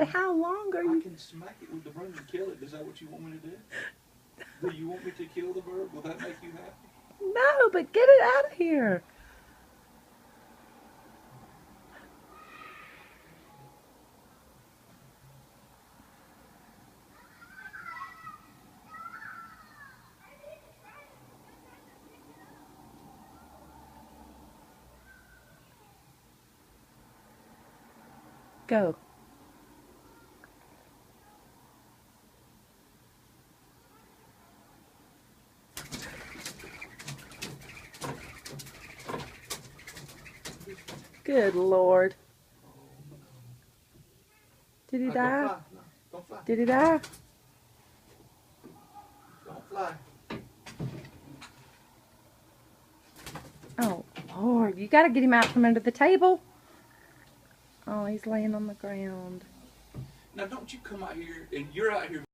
But how long are I you? can smack it with the broom and kill it. Is that what you want me to do? Do you want me to kill the bird? Will that make you happy? No, but get it out of here. Go. Good Lord. Did he Don't die? fly. No, don't fly. Did he die? Don't fly. Oh, Lord. You got to get him out from under the table. Oh, he's laying on the ground. Now, don't you come out here and you're out here